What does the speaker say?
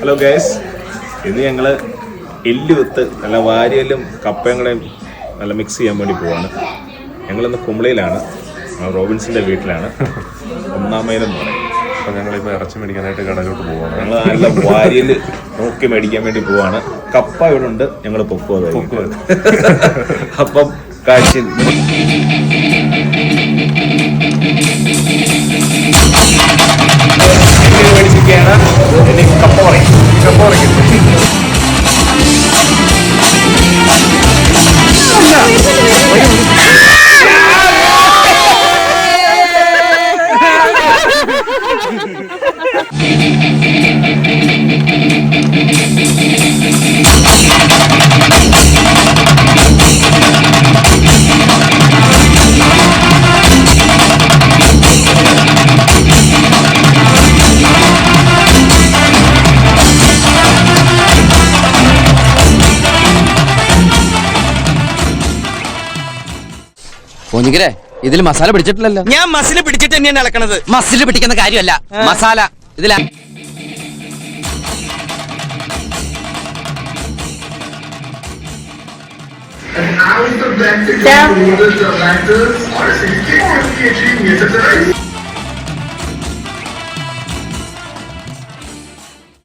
Hello guys, ഇന്ന് ഞങ്ങൾ എല്ലുവെത്ത് നല്ല വാരിയലും കപ്പയും കൂടെ നല്ല മിക്സ് ചെയ്യാൻ വേണ്ടി പോവാണ്. ഞങ്ങളിന്ന് കുമ്പളയിലാണ്, റോബിൻസിൻ്റെ വീട്ടിലാണ്. 1-ാം മൈൽ എന്ന് പറയും. അപ്പോൾ ഞങ്ങളിപ്പോൾ ഇറച്ചി മേടിക്കാനായിട്ട് കടയിലോട്ട് പോവാണ്. ഞങ്ങൾ നല്ല വാരിയൽ നോക്കി മേടിക്കാൻ വേണ്ടി പോവാണ്. കപ്പ ഇവിടെ ഉണ്ട്, ഞങ്ങൾ പൊക്കുവത്. അപ്പം കാഴ്ച മേടിച്ചിരിക്കുകയാണ്. കപ്പ പറയും, കപ്പ പറയും. പോഞ്ഞിക്കരെ, ഇതിൽ മസാല പിടിച്ചിട്ടില്ലല്ലോ. ഞാൻ മസില് പിടിച്ചിട്ട് തന്നെയാണ് ഇളക്കണത്. മസില് പിടിക്കുന്ന കാര്യമല്ല, മസാല ഇതിലാ. An ounce of lactic included the lactose or 60 kg